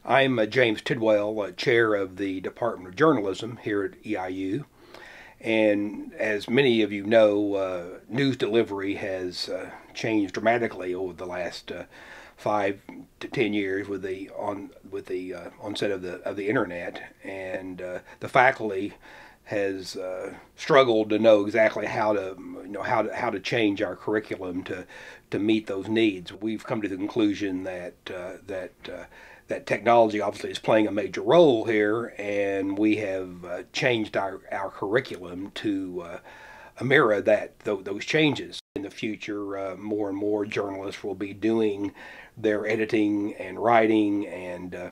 I'm James Tidwell, Chair of the Department of Journalism here at EIU. And as many of you know, news delivery has changed dramatically over the last 5 to 10 years with the onset of the internet, and the faculty has struggled to know exactly how to change our curriculum to meet those needs. We've come to the conclusion that technology obviously is playing a major role here, and we have changed our curriculum to mirror those changes. In the future, more and more journalists will be doing their editing and writing and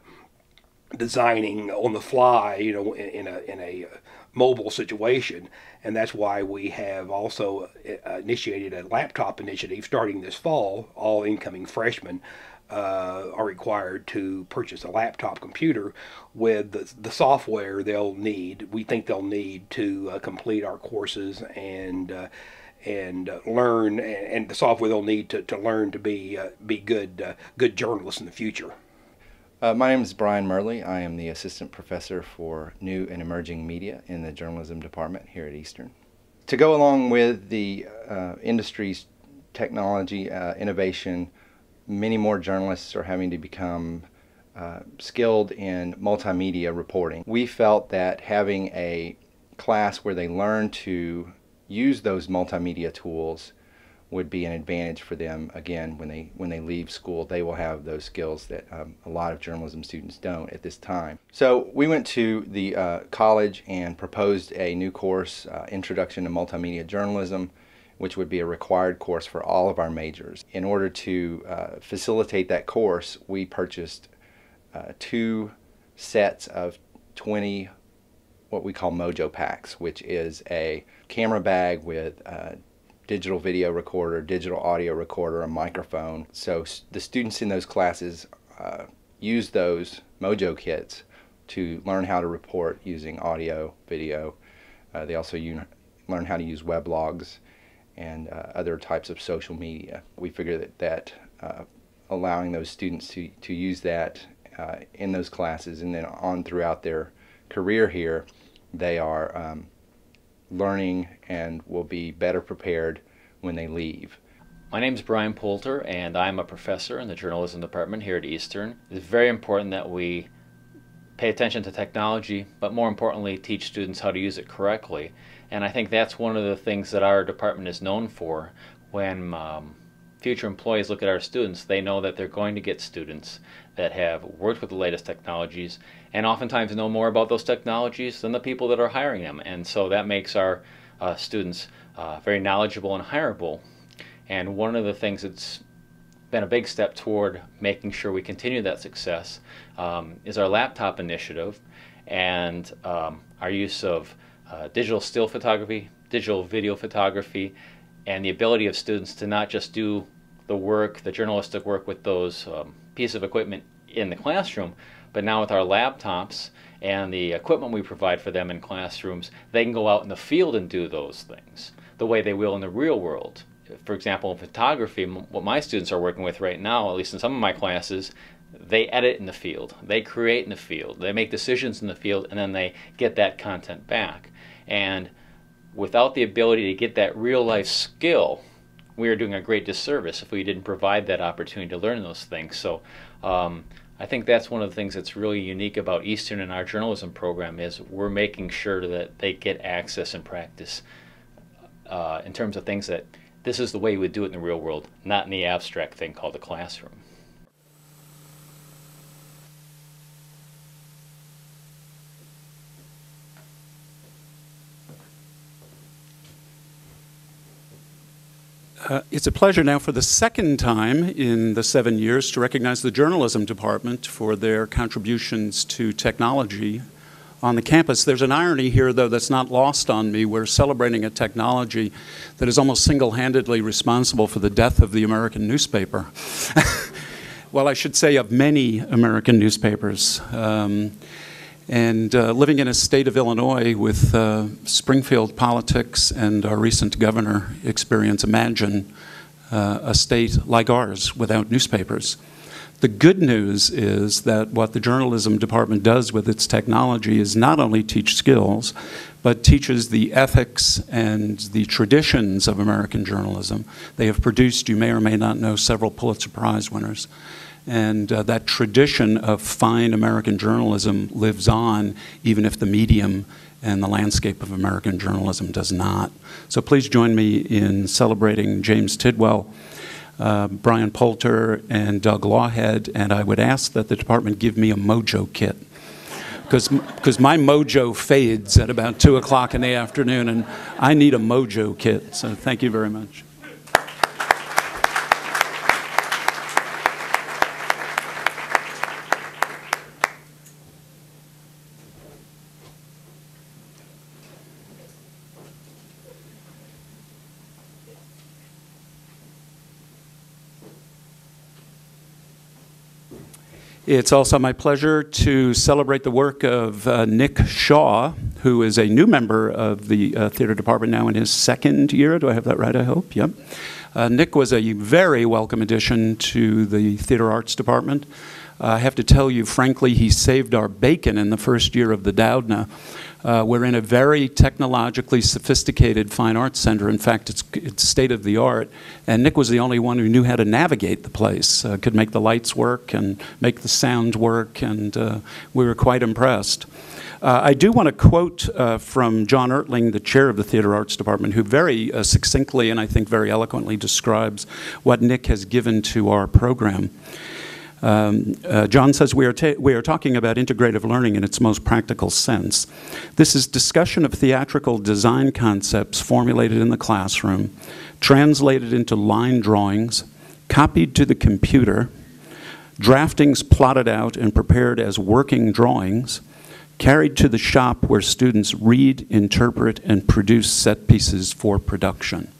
designing on the fly, in a mobile situation, and that's why we have also initiated a laptop initiative starting this fall. All incoming freshmen are required to purchase a laptop computer with the software we think they'll need to complete our courses and learn, and the software they'll need to learn to be good journalists in the future. My name is Brian Murley. I am the Assistant Professor for New and Emerging Media in the Journalism Department here at Eastern. To go along with the industry's technology innovation, many more journalists are having to become skilled in multimedia reporting. We felt that having a class where they learn to use those multimedia tools would be an advantage for them. Again, when they leave school, they will have those skills that a lot of journalism students don't at this time. So we went to the college and proposed a new course, Introduction to Multimedia Journalism, which would be a required course for all of our majors. In order to facilitate that course, we purchased 2 sets of 20 what we call Mojo packs, which is a camera bag with a digital video recorder, digital audio recorder, a microphone. So the students in those classes use those Mojo kits to learn how to report using audio, video. They also learn how to use weblogs and other types of social media. We figure that allowing those students to use that in those classes and then on throughout their career here, they are learning and will be better prepared when they leave. My name is Brian Poulter, and I'm a professor in the Journalism Department here at Eastern. It's very important that we pay attention to technology, but more importantly, teach students how to use it correctly. And I think that's one of the things that our department is known for. When future employees look at our students, they know that they're going to get students that have worked with the latest technologies and oftentimes know more about those technologies than the people that are hiring them. And so that makes our students very knowledgeable and hireable. And one of the things that's been a big step toward making sure we continue that success is our laptop initiative and our use of digital still photography, digital video photography, and the ability of students to not just do the journalistic work with those pieces of equipment in the classroom, but now with our laptops and the equipment we provide for them in classrooms, they can go out in the field and do those things the way they will in the real world. For example, in photography, what my students are working with right now, at least in some of my classes, they edit in the field, they create in the field, they make decisions in the field, and then they get that content back. And without the ability to get that real-life skill, we are doing a great disservice if we didn't provide that opportunity to learn those things. So I think that's one of the things that's really unique about Eastern and our journalism program is we're making sure that they get access and practice in terms of things that this is the way we would do it in the real world, not in the abstract thing called the classroom. It's a pleasure now for the second time in the 7 years to recognize the Journalism Department for their contributions to technology on the campus. There's an irony here, though, that's not lost on me. We're celebrating a technology that is almost single-handedly responsible for the death of the American newspaper. Well, I should say of many American newspapers. And living in a state of Illinois with Springfield politics and our recent governor experience, imagine a state like ours without newspapers. The good news is that what the journalism department does with its technology is not only teach skills, but teaches the ethics and the traditions of American journalism. They have produced, you may or may not know, several Pulitzer Prize winners. And that tradition of fine American journalism lives on, even if the medium and the landscape of American journalism does not. So please join me in celebrating James Tidwell, Brian Poulter, and Doug Lawhead, and I would ask that the department give me a mojo kit, because my mojo fades at about 2 o'clock in the afternoon, and I need a mojo kit. So thank you very much. It's also my pleasure to celebrate the work of Nick Shaw, who is a new member of the theater department now in his 2nd year. Do I have that right, I hope? Yep. Nick was a very welcome addition to the theater arts department. I have to tell you, frankly, he saved our bacon in the first year of the Doudna. We're in a very technologically sophisticated fine arts center. In fact, it's state-of-the-art. And Nick was the only one who knew how to navigate the place, could make the lights work and make the sound work, and we were quite impressed. I do want to quote from John Ertling, the chair of the Theater Arts Department, who very succinctly and I think very eloquently describes what Nick has given to our program. John says, we are talking about integrative learning in its most practical sense. This is discussion of theatrical design concepts formulated in the classroom, translated into line drawings, copied to the computer, draftings plotted out and prepared as working drawings, carried to the shop where students read, interpret, and produce set pieces for production.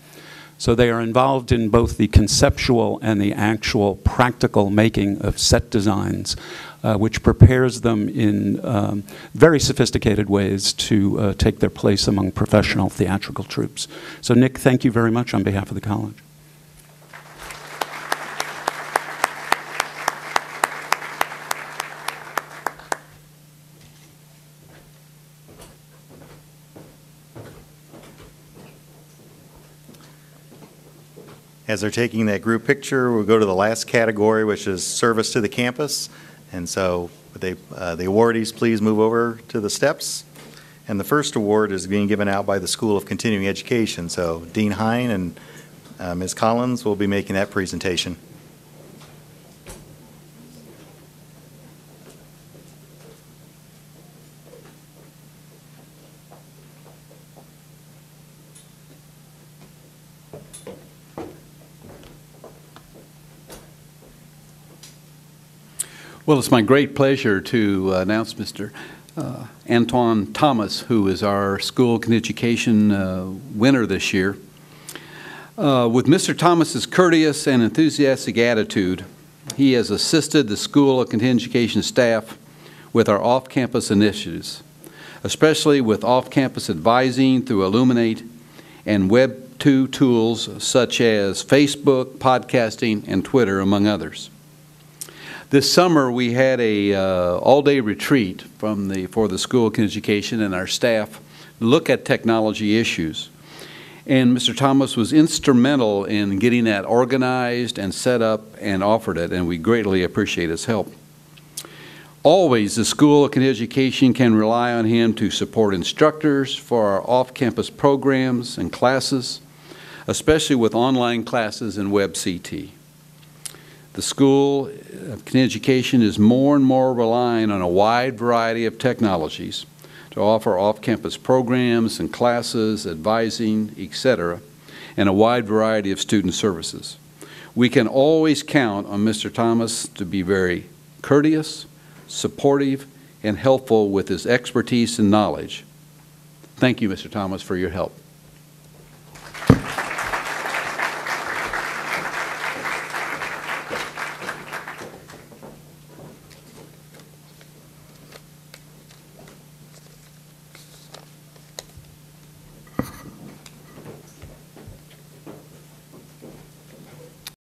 So they are involved in both the conceptual and the actual practical making of set designs, which prepares them in very sophisticated ways to take their place among professional theatrical troupes. So Nick, thank you very much on behalf of the college. As they're taking that group picture, we'll go to the last category, which is service to the campus. And so the awardees, please move over to the steps. And the first award is being given out by the School of Continuing Education. So Dean Hine and Ms. Collins will be making that presentation. Well, it's my great pleasure to announce Mr. Antoine Thomas, who is our School of Education winner this year. With Mr. Thomas's courteous and enthusiastic attitude, he has assisted the School of Education staff with our off-campus initiatives, especially with off-campus advising through Illuminate and Web 2 tools such as Facebook, podcasting, and Twitter, among others. This summer, we had a all-day retreat for the School of Education and our staff look at technology issues. And Mr. Thomas was instrumental in getting that organized and set up and offered it, and we greatly appreciate his help. Always, the School of Education can rely on him to support instructors for our off-campus programs and classes, especially with online classes and WebCT. The School of Education is more and more relying on a wide variety of technologies to offer off-campus programs and classes, advising, etc., and a wide variety of student services. We can always count on Mr. Thomas to be very courteous, supportive, and helpful with his expertise and knowledge. Thank you, Mr. Thomas, for your help.